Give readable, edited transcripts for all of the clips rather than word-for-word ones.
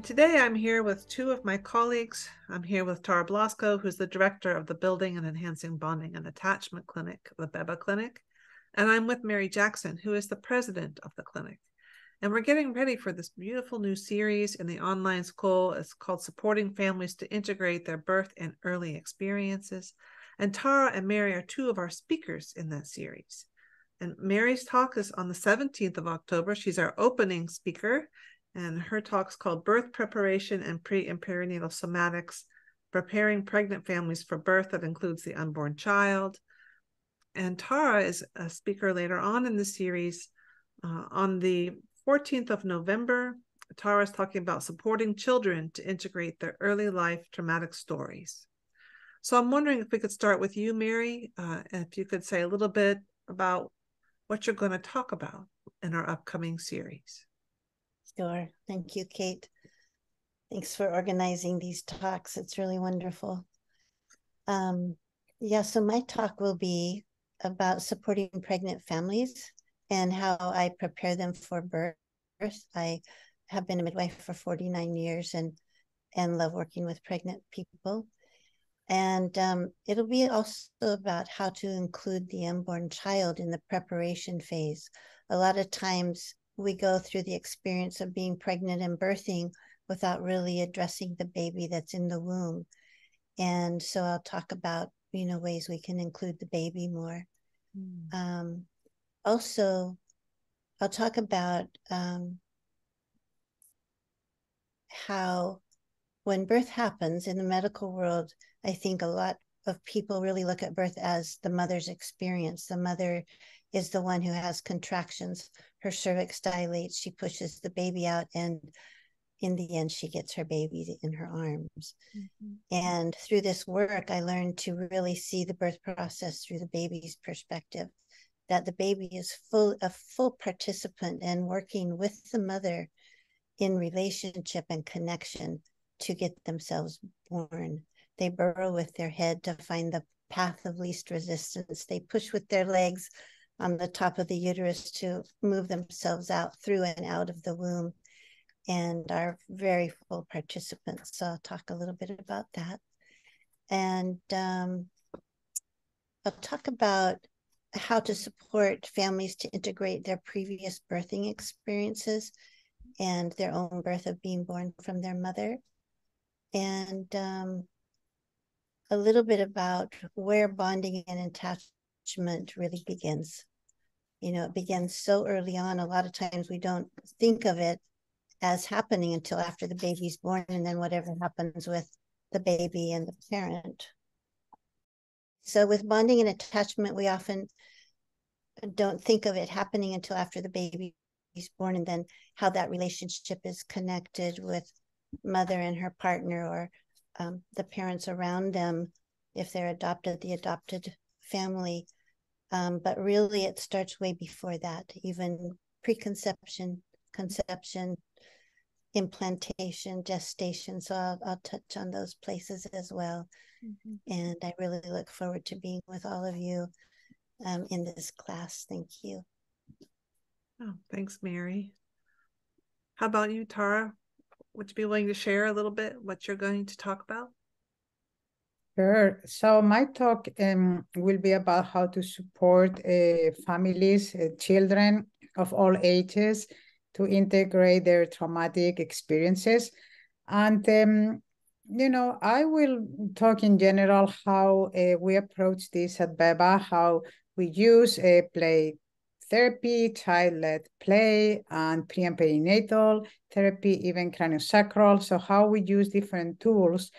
And today I'm here with two of my colleagues. I'm here with Tara Blasco, who's the director of the Building and Enhancing Bonding and Attachment Clinic, the BEBA Clinic. And I'm with Mary Jackson, who is the president of the clinic. And we're getting ready for this beautiful new series in the online school. It's called Supporting Families to Integrate Their Birth and Early Experiences. And Tara and Mary are two of our speakers in that series. And Mary's talk is on the 17th of October. She's our opening speaker. And her talk's called Birth Preparation and Pre and Perinatal Somatics, Preparing Pregnant Families for Birth that Includes the Unborn Child. And Tara is a speaker later on in the series. On the 14th of November, Tara is talking about supporting children to integrate their early life traumatic stories. So I'm wondering if we could start with you, Mary, if you could say a little bit about what you're going to talk about in our upcoming series. Sure. Thank you, Kate. Thanks for organizing these talks. It's really wonderful. So my talk will be about supporting pregnant families and how I prepare them for birth. I have been a midwife for 49 years and love working with pregnant people. And it'll be also about how to include the unborn child in the preparation phase. A lot of times we go through the experience of being pregnant and birthing without really addressing the baby that's in the womb. And so I'll talk about, ways we can include the baby more. Also, I'll talk about how when birth happens in the medical world, I think a lot of people really look at birth as the mother's experience. The mother is the one who has contractions. Her cervix dilates, she pushes the baby out, and in the end, she gets her baby in her arms. And through this work, I learned to really see the birth process through the baby's perspective, that the baby is a full participant and working with the mother in relationship and connection to get themselves born. They burrow with their head to find the path of least resistance. They push with their legs on the top of the uterus to move themselves out through and out of the womb, and are very full participants. So I'll talk a little bit about that. And I'll talk about how to support families to integrate their previous birthing experiences and their own birth of being born from their mother. And a little bit about where bonding and attachment really begins. It begins so early on. A lot of times we don't think of it as happening until after the baby's born, and then whatever happens with the baby and the parent. So with bonding and attachment, we often don't think of it happening until after the baby's born, and then how that relationship is connected with mother and her partner, or the parents around them, if they're adopted, the adopted family. But really it starts way before that, even preconception, conception, implantation, gestation. So I'll touch on those places as well. And I really look forward to being with all of you in this class. Thank you. Oh, thanks, Mary. How about you, Tara? Would you be willing to share a little bit what you're going to talk about? Sure. So my talk will be about how to support families, children of all ages, to integrate their traumatic experiences. And, I will talk in general how we approach this at BEBA, how we use play therapy, child-led play, and pre and perinatal therapy, even craniosacral. So how we use different tools,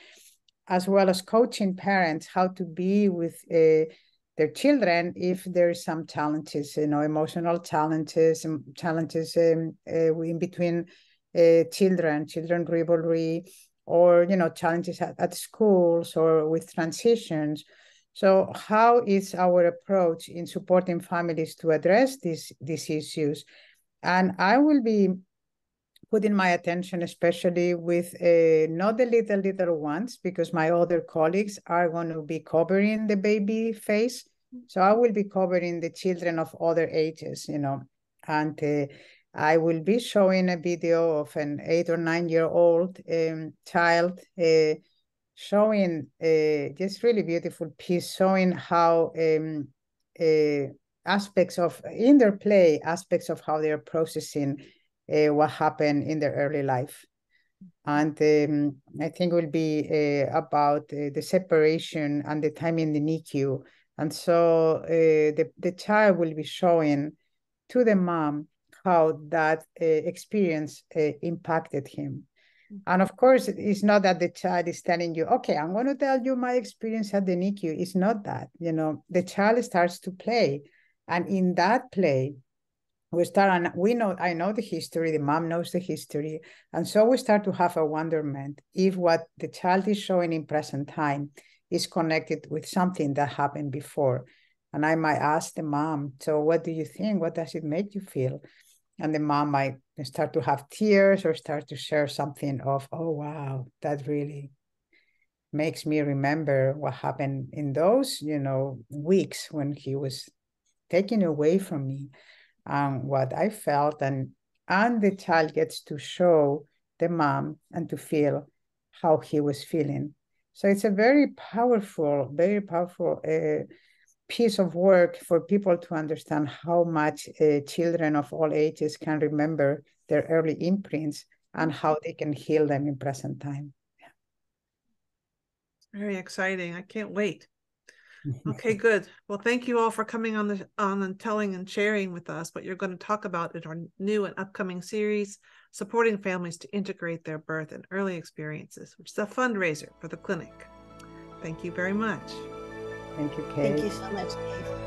as well as coaching parents how to be with their children if there is some challenges, emotional challenges, challenges in between children rivalry, or, challenges at schools or with transitions. So how is our approach in supporting families to address these issues? And I will be putting my attention especially with not the little ones, because my other colleagues are going to be covering the baby phase. So I will be covering the children of other ages, and I will be showing a video of an 8 or 9-year-old child showing just really beautiful piece, showing how aspects of, in their play, aspects of how they're processing what happened in their early life. And I think it will be about the separation and the time in the NICU. And so the child will be showing to the mom how that experience impacted him. And of course, it's not that the child is telling you, okay, I'm going to tell you my experience at the NICU. It's not that, you know, the child starts to play. And in that play, we start, and we know, I know the history, the mom knows the history. And so we start to have a wonderment if what the child is showing in present time is connected with something that happened before. And I might ask the mom, so what do you think? What does it make you feel? And the mom might start to have tears or start to share something of, oh, wow, that really makes me remember what happened in those, you know, weeks when he was taken away from me, and what I felt. And the child gets to show the mom and to feel how he was feeling. So it's a very powerful piece of work for people to understand how much children of all ages can remember their early imprints and how they can heal them in present time. Very exciting. I can't wait. Okay, good. Well, thank you all for coming on and telling and sharing with us what you're going to talk about in our new and upcoming series, Supporting Families to Integrate Their Birth and Early Experiences, which is a fundraiser for the clinic. Thank you very much. Thank you, Kate. Thank you so much, Dave.